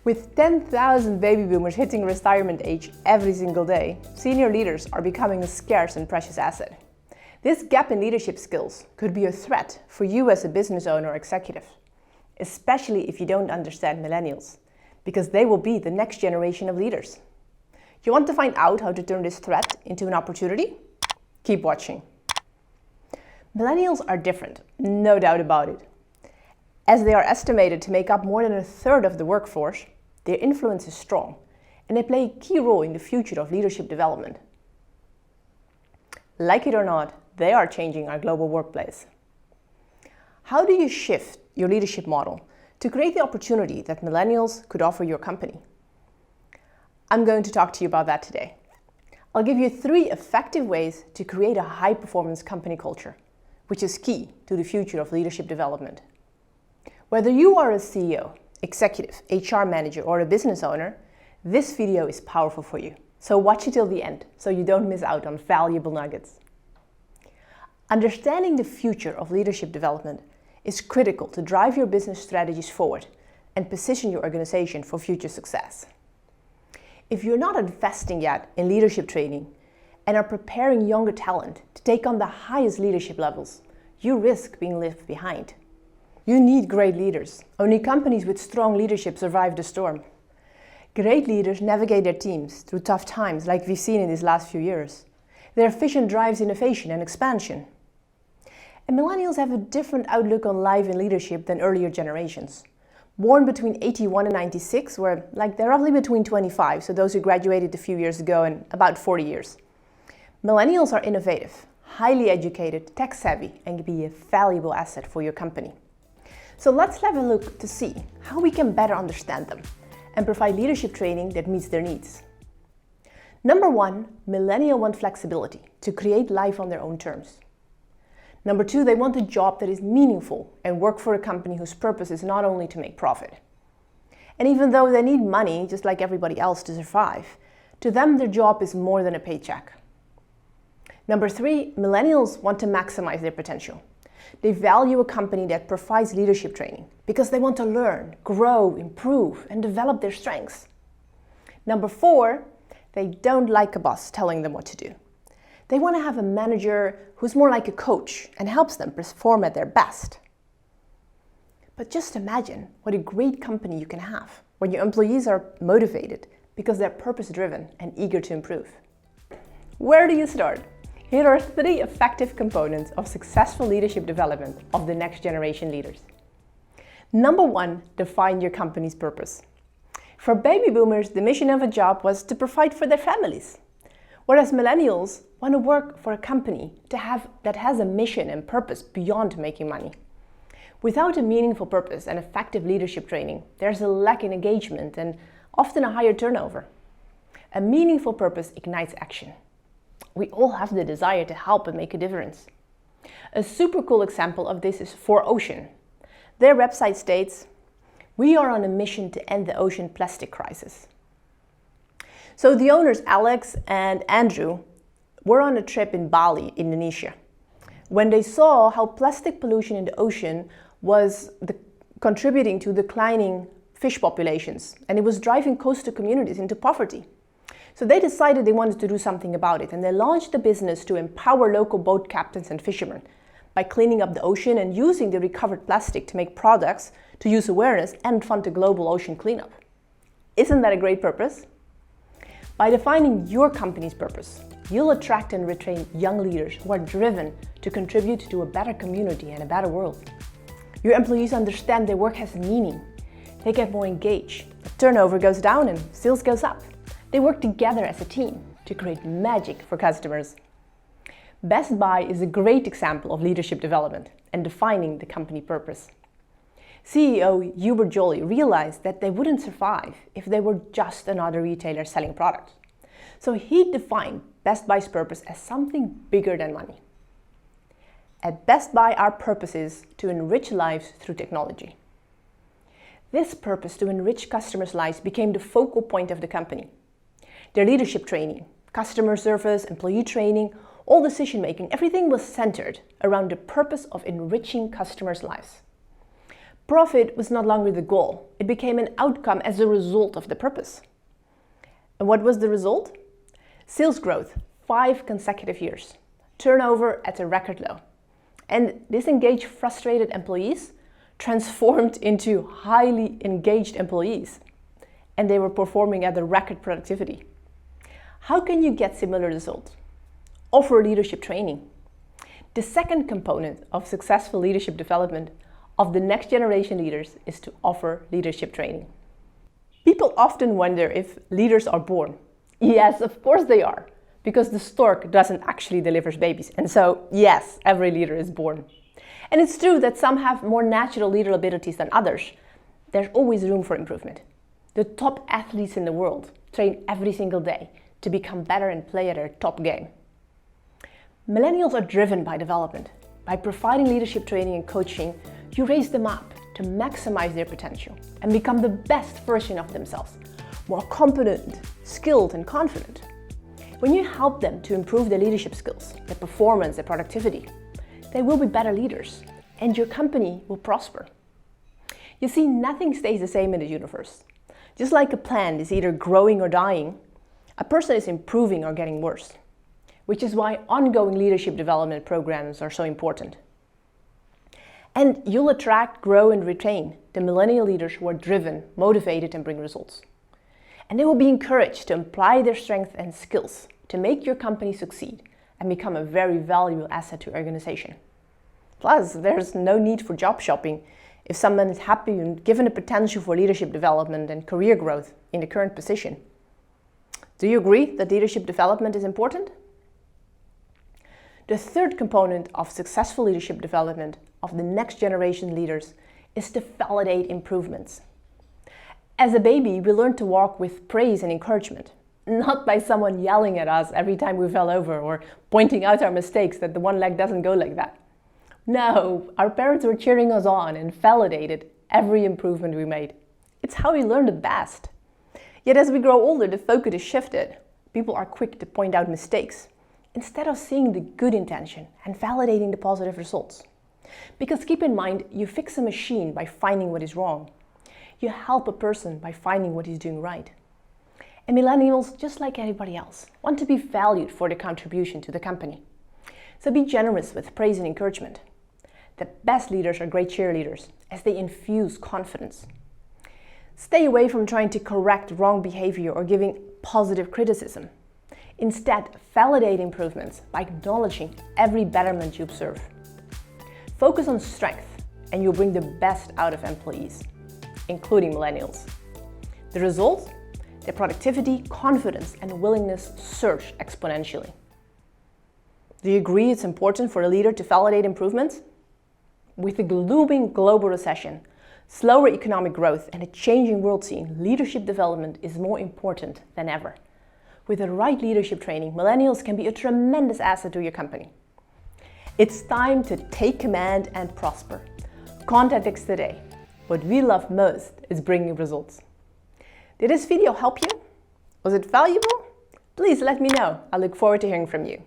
With 10,000 baby boomers hitting retirement age every single day, senior leaders are becoming a scarce and precious asset. This gap in leadership skills could be a threat for you as a business owner or executive, especially if you don't understand millennials, because they will be the next generation of leaders. You want to find out how to turn this threat into an opportunity? Keep watching. Millennials are different, no doubt about it. As they are estimated to make up more than a third of the workforce, their influence is strong, and they play a key role in the future of leadership development. Like it or not, they are changing our global workplace. How do you shift your leadership model to create the opportunity that millennials could offer your company? I'm going to talk to you about that today. I'll give you 3 effective ways to create a high-performance company culture, which is key to the future of leadership development. Whether you are a CEO, executive, HR manager, or a business owner, this video is powerful for you. So watch it till the end so you don't miss out on valuable nuggets. Understanding the future of leadership development is critical to drive your business strategies forward and position your organization for future success. If you're not investing yet in leadership training and are preparing younger talent to take on the highest leadership levels, you risk being left behind. You need great leaders. Only companies with strong leadership survive the storm. Great leaders navigate their teams through tough times like we've seen in these last few years. Their vision drives innovation and expansion. And millennials have a different outlook on life and leadership than earlier generations. Born between 81 and 96, they're roughly between 25, so those who graduated a few years ago, and about 40 years. Millennials are innovative, highly educated, tech-savvy, and can be a valuable asset for your company. So let's have a look to see how we can better understand them and provide leadership training that meets their needs. Number 1, millennials want flexibility to create life on their own terms. Number 2, they want a job that is meaningful and work for a company whose purpose is not only to make profit. And even though they need money, just like everybody else, to survive, to them their job is more than a paycheck. Number 3, millennials want to maximize their potential. They value a company that provides leadership training because they want to learn, grow, improve, and develop their strengths. Number 4, they don't like a boss telling them what to do. They want to have a manager who's more like a coach and helps them perform at their best. But just imagine what a great company you can have when your employees are motivated because they're purpose-driven and eager to improve. Where do you start? Here are 3 effective components of successful leadership development of the next generation leaders. Number 1, define your company's purpose. For baby boomers, the mission of a job was to provide for their families, whereas millennials want to work for a company that has a mission and purpose beyond making money. Without a meaningful purpose and effective leadership training, there's a lack in engagement and often a higher turnover. A meaningful purpose ignites action. We all have the desire to help and make a difference. A super cool example of this is 4Ocean. Their website states, "We are on a mission to end the ocean plastic crisis." So the owners Alex and Andrew were on a trip in Bali, Indonesia, when they saw how plastic pollution in the ocean was contributing to declining fish populations, and it was driving coastal communities into poverty. So they decided they wanted to do something about it, and they launched a business to empower local boat captains and fishermen by cleaning up the ocean and using the recovered plastic to make products to use awareness and fund a global ocean cleanup. Isn't that a great purpose? By defining your company's purpose, you'll attract and retain young leaders who are driven to contribute to a better community and a better world. Your employees understand their work has meaning. They get more engaged, the turnover goes down and sales goes up. They work together as a team to create magic for customers. Best Buy is a great example of leadership development and defining the company purpose. CEO Hubert Joly realized that they wouldn't survive if they were just another retailer selling products. So he defined Best Buy's purpose as something bigger than money. At Best Buy, our purpose is to enrich lives through technology. This purpose to enrich customers' lives became the focal point of the company. Their leadership training, customer service, employee training, all decision-making, everything was centered around the purpose of enriching customers' lives. Profit was no longer the goal. It became an outcome as a result of the purpose. And what was the result? Sales growth, 5 consecutive years. Turnover at a record low. And disengaged, frustrated employees transformed into highly engaged employees. And they were performing at a record productivity. How can you get similar results? Offer leadership training. The second component of successful leadership development of the next generation leaders is to offer leadership training. People often wonder if leaders are born. Yes, of course they are, because the stork doesn't actually deliver babies. And so, yes, every leader is born. And it's true that some have more natural leader abilities than others. There's always room for improvement. The top athletes in the world train every single day to become better and play at their top game. Millennials are driven by development. By providing leadership training and coaching, you raise them up to maximize their potential and become the best version of themselves, more competent, skilled, and confident. When you help them to improve their leadership skills, their performance, their productivity, they will be better leaders and your company will prosper. You see, nothing stays the same in the universe. Just like a plant is either growing or dying, a person is improving or getting worse, which is why ongoing leadership development programs are so important. And you'll attract, grow, and retain the millennial leaders who are driven, motivated, and bring results. And they will be encouraged to apply their strengths and skills to make your company succeed and become a very valuable asset to your organization. Plus, there's no need for job shopping if someone is happy and given the potential for leadership development and career growth in the current position. Do you agree that leadership development is important? The third component of successful leadership development of the next generation leaders is to validate improvements. As a baby, we learn to walk with praise and encouragement, not by someone yelling at us every time we fell over or pointing out our mistakes that the one leg doesn't go like that. No, our parents were cheering us on and validated every improvement we made. It's how we learn the best. Yet as we grow older, the focus is shifted. People are quick to point out mistakes instead of seeing the good intention and validating the positive results. Because keep in mind, you fix a machine by finding what is wrong. You help a person by finding what he's doing right. And millennials, just like anybody else, want to be valued for their contribution to the company. So be generous with praise and encouragement. The best leaders are great cheerleaders as they infuse confidence. Stay away from trying to correct wrong behavior or giving positive criticism. Instead, validate improvements by acknowledging every betterment you observe. Focus on strength and you'll bring the best out of employees, including millennials. The result? Their productivity, confidence, and willingness surge exponentially. Do you agree it's important for a leader to validate improvements? With the looming global recession, slower economic growth, and a changing world scene, leadership development is more important than ever. With the right leadership training, millennials can be a tremendous asset to your company. It's time to take command and prosper. Contact us today. What we love most is bringing results. Did this video help you? Was it valuable? Please let me know. I look forward to hearing from you.